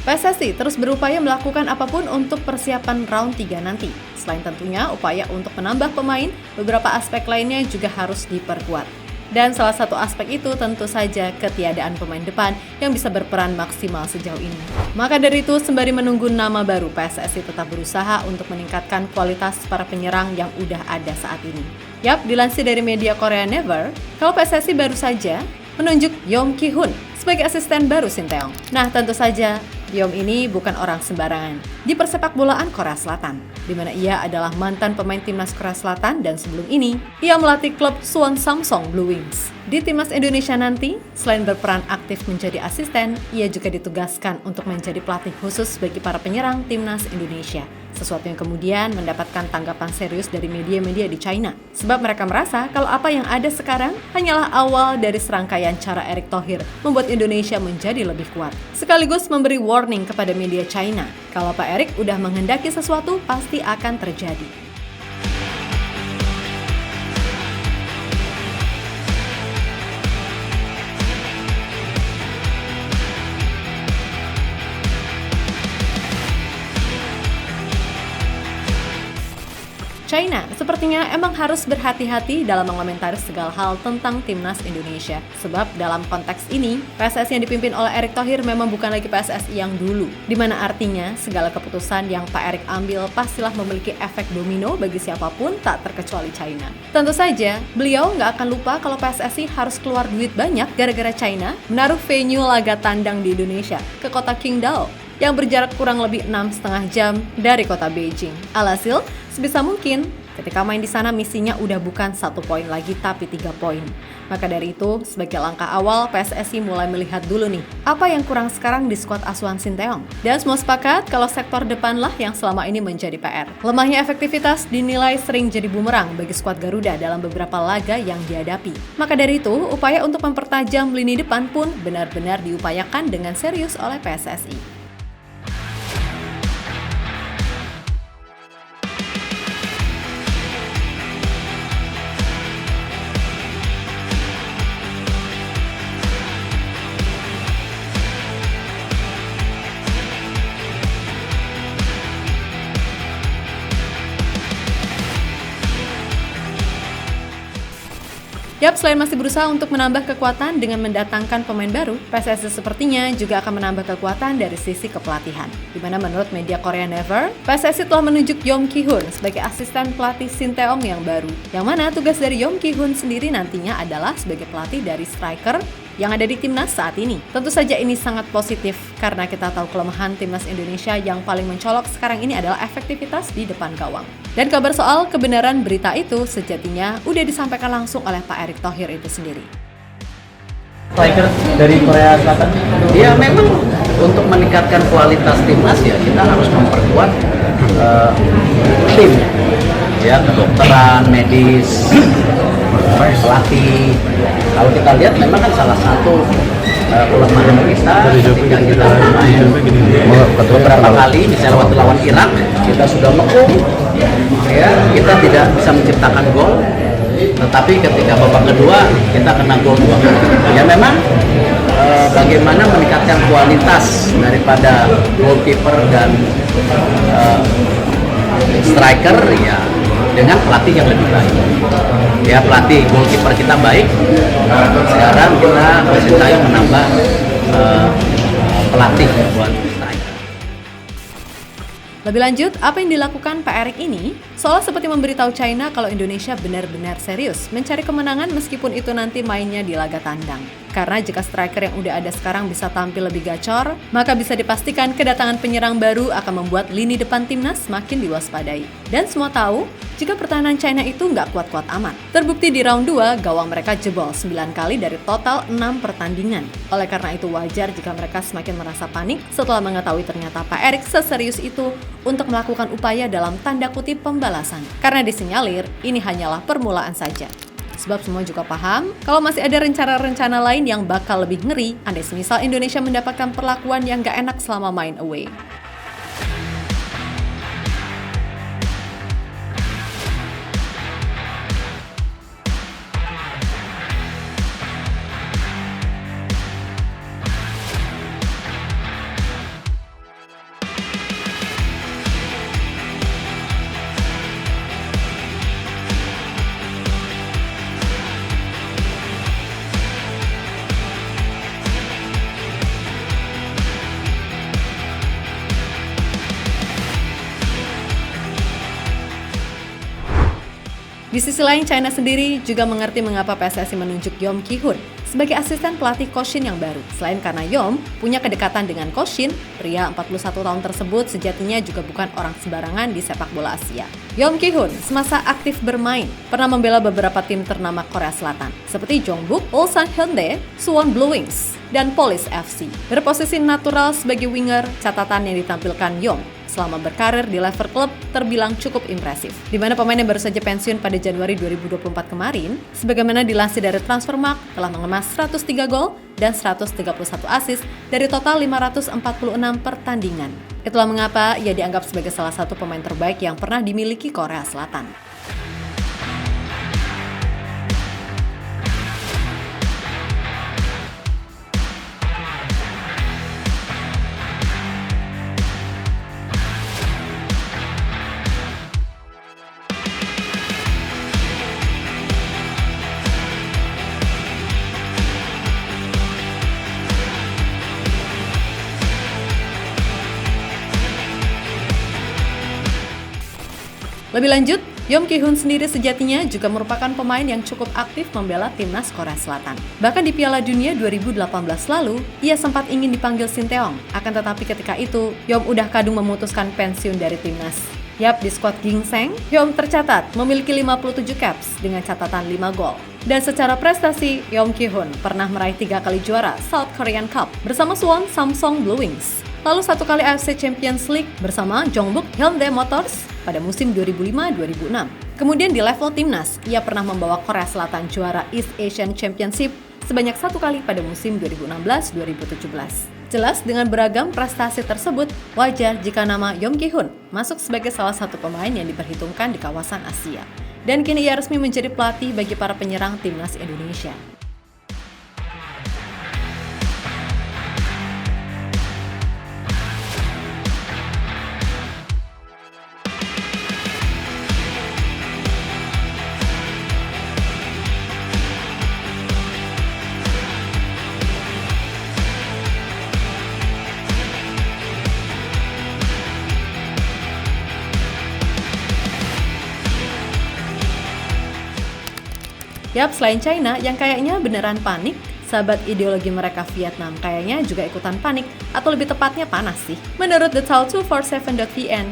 PSSI terus berupaya melakukan apapun untuk persiapan round 3 nanti. Selain tentunya upaya untuk menambah pemain, beberapa aspek lainnya juga harus diperkuat. Dan salah satu aspek itu tentu saja ketiadaan pemain depan yang bisa berperan maksimal sejauh ini. Maka dari itu, sembari menunggu nama baru, PSSI tetap berusaha untuk meningkatkan kualitas para penyerang yang udah ada saat ini. Yap, dilansir dari media Korea Never, kalau PSSI baru saja menunjuk Yeom Ki-hun sebagai asisten baru Shin Tae-yong. Nah, tentu saja Yeom ini bukan orang sembarangan di persepak bolaan Korea Selatan, di mana ia adalah mantan pemain timnas Korea Selatan dan sebelum ini ia melatih klub Suwon Samsung Blue Wings. Di timnas Indonesia nanti, selain berperan aktif menjadi asisten, ia juga ditugaskan untuk menjadi pelatih khusus bagi para penyerang timnas Indonesia. Sesuatu yang kemudian mendapatkan tanggapan serius dari media-media di China. Sebab mereka merasa kalau apa yang ada sekarang hanyalah awal dari serangkaian cara Erick Thohir membuat Indonesia menjadi lebih kuat. Sekaligus memberi warning kepada media China, kalau Pak Erick udah menghendaki sesuatu pasti akan terjadi. China sepertinya emang harus berhati-hati dalam mengomentari segala hal tentang timnas Indonesia. Sebab dalam konteks ini, PSSI yang dipimpin oleh Erick Thohir memang bukan lagi PSSI yang dulu. Dimana artinya segala keputusan yang Pak Erick ambil pastilah memiliki efek domino bagi siapapun tak terkecuali China. Tentu saja, beliau nggak akan lupa kalau PSSI harus keluar duit banyak gara-gara China menaruh venue laga tandang di Indonesia ke kota Qingdao yang berjarak kurang lebih 6,5 jam dari kota Beijing. Alhasil, sebisa mungkin ketika main di sana misinya udah bukan 1 poin lagi tapi 3 poin. Maka dari itu, sebagai langkah awal PSSI mulai melihat dulu nih, apa yang kurang sekarang di skuad asuhan Shin Tae-yong. Dan semua sepakat kalau sektor depanlah yang selama ini menjadi PR. Lemahnya efektivitas dinilai sering jadi bumerang bagi skuad Garuda dalam beberapa laga yang dihadapi. Maka dari itu, upaya untuk mempertajam lini depan pun benar-benar diupayakan dengan serius oleh PSSI. Yap, selain masih berusaha untuk menambah kekuatan dengan mendatangkan pemain baru, PSSI sepertinya juga akan menambah kekuatan dari sisi kepelatihan. Di mana menurut media Korea Never, PSSI telah menunjuk Yeom Ki-hun sebagai asisten pelatih Shin Tae-yong yang baru. Yang mana tugas dari Yeom Ki-hun sendiri nantinya adalah sebagai pelatih dari striker yang ada di timnas saat ini. Tentu saja ini sangat positif karena kita tahu kelemahan timnas Indonesia yang paling mencolok sekarang ini adalah efektivitas di depan gawang. Dan kabar soal kebenaran berita itu sejatinya udah disampaikan langsung oleh Pak Erick Thohir itu sendiri. Striker dari Korea Selatan, ya memang untuk meningkatkan kualitas timnas ya kita harus memperkuat tim, ya kedokteran, medis, pelatih. Kalau kita lihat memang kan salah satu kelemahan kita ketika kita main beberapa kali, misalnya waktu lawan Irak kita sudah mengkum, ya kita tidak bisa menciptakan gol. Tetapi ketika babak kedua kita kena gol 2 kali. Ya memang bagaimana meningkatkan kualitas daripada goalkeeper dan striker ya dengan pelatih yang lebih baik. Ya pelatih goalkeeper kita baik. Sekarang kita Shin menambah pelatih buat striker. Lebih lanjut, apa yang dilakukan Pak Erick ini seolah seperti memberitahu China kalau Indonesia benar-benar serius mencari kemenangan meskipun itu nanti mainnya di laga tandang. Karena jika striker yang udah ada sekarang bisa tampil lebih gacor, maka bisa dipastikan kedatangan penyerang baru akan membuat lini depan timnas makin diwaspadai. Dan semua tahu, jika pertahanan China itu nggak kuat-kuat amat. Terbukti di round 2, gawang mereka jebol 9 kali dari total 6 pertandingan. Oleh karena itu wajar jika mereka semakin merasa panik setelah mengetahui ternyata Pak Erick seserius itu untuk melakukan upaya dalam tanda kutip pembalasan. Karena disinyalir, ini hanyalah permulaan saja. Sebab semua juga paham kalau masih ada rencana-rencana lain yang bakal lebih ngeri andai semisal Indonesia mendapatkan perlakuan yang gak enak selama main away. Di sisi lain, China sendiri juga mengerti mengapa PSSI menunjuk Yom Ki-hun sebagai asisten pelatih Ko Shin yang baru. Selain karena Yom punya kedekatan dengan Ko Shin, pria 41 tahun tersebut sejatinya juga bukan orang sembarangan di sepak bola Asia. Yom Ki-hun semasa aktif bermain pernah membela beberapa tim ternama Korea Selatan seperti Jeonbuk, Ulsan Hyundai, Suwon Blue Wings, dan Police FC. Berposisi natural sebagai winger, catatan yang ditampilkan Yom selama berkarir di level klub terbilang cukup impresif. Di mana pemain yang baru saja pensiun pada Januari 2024 kemarin, sebagaimana dilansir dari Transfermarkt, telah mengemas 103 gol dan 131 assist dari total 546 pertandingan. Itulah mengapa ia dianggap sebagai salah satu pemain terbaik yang pernah dimiliki Korea Selatan. Lebih lanjut, Yom Ki-hun sendiri sejatinya juga merupakan pemain yang cukup aktif membela timnas Korea Selatan. Bahkan di Piala Dunia 2018 lalu, ia sempat ingin dipanggil Sinteyong. Akan tetapi ketika itu, Yom udah kadung memutuskan pensiun dari timnas. Yap, di skuad Gingseng, Yom tercatat memiliki 57 caps dengan catatan 5 gol. Dan secara prestasi, Yom Ki-hun pernah meraih 3 kali juara South Korean Cup bersama Suwon Samsung Blue Wings. Lalu 1 kali AFC Champions League bersama Jeonbuk Hyundai Motors pada musim 2005-2006. Kemudian di level timnas, ia pernah membawa Korea Selatan juara East Asian Championship sebanyak 1 kali pada musim 2016-2017. Jelas dengan beragam prestasi tersebut, wajar jika nama Yom Ki-hun masuk sebagai salah satu pemain yang diperhitungkan di kawasan Asia. Dan kini ia resmi menjadi pelatih bagi para penyerang timnas Indonesia. Yap, selain China yang kayaknya beneran panik, sahabat ideologi mereka Vietnam kayaknya juga ikutan panik, atau lebih tepatnya panas sih. Menurut TheTao247.vn,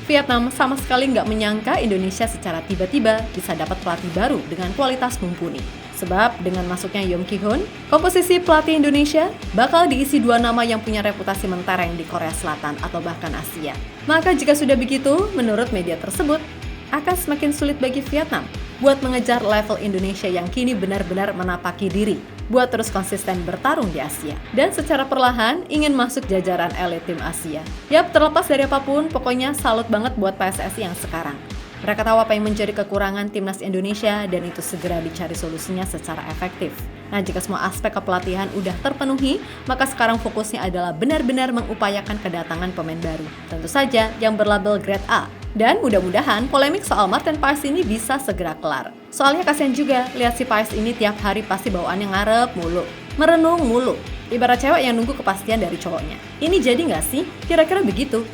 Vietnam sama sekali nggak menyangka Indonesia secara tiba-tiba bisa dapat pelatih baru dengan kualitas mumpuni. Sebab dengan masuknya Yom Ki-hun, komposisi pelatih Indonesia bakal diisi 2 nama yang punya reputasi mentereng di Korea Selatan atau bahkan Asia. Maka jika sudah begitu, menurut media tersebut, akan semakin sulit bagi Vietnam buat mengejar level Indonesia yang kini benar-benar menapaki diri buat terus konsisten bertarung di Asia dan secara perlahan ingin masuk jajaran elit tim Asia. Yap, terlepas dari apapun, pokoknya salut banget buat PSSI yang sekarang. Mereka tahu apa yang menjadi kekurangan timnas Indonesia dan itu segera dicari solusinya secara efektif. Nah, jika semua aspek kepelatihan udah terpenuhi, maka sekarang fokusnya adalah benar-benar mengupayakan kedatangan pemain baru. Tentu saja yang berlabel Grade A. Dan mudah-mudahan polemik soal Martin Paes ini bisa segera kelar. Soalnya kasihan juga, lihat si Paes ini tiap hari pasti bawaannya ngarep mulu, merenung mulu. Ibarat cewek yang nunggu kepastian dari cowoknya. Ini jadi nggak sih? Kira-kira begitu.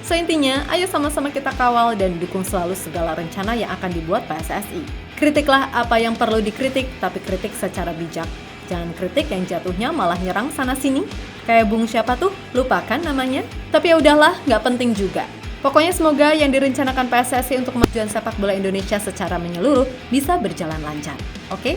So intinya, ayo sama-sama kita kawal dan dukung selalu segala rencana yang akan dibuat PSSI. Kritiklah apa yang perlu dikritik, tapi kritik secara bijak. Jangan kritik yang jatuhnya malah nyerang sana-sini. Kayak Bung siapa tuh? Lupakan namanya. Tapi ya udahlah, nggak penting juga. Pokoknya semoga yang direncanakan PSSI untuk kemajuan sepak bola Indonesia secara menyeluruh bisa berjalan lancar. Oke?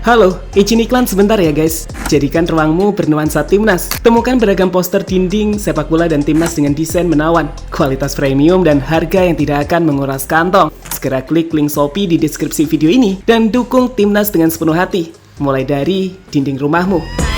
Halo, izin iklan sebentar ya guys. Jadikan ruangmu bernuansa timnas. Temukan beragam poster dinding, sepak bola dan timnas dengan desain menawan, kualitas premium dan harga yang tidak akan menguras kantong. Segera klik link Shopee di deskripsi video ini dan dukung timnas dengan sepenuh hati. Mulai dari dinding rumahmu.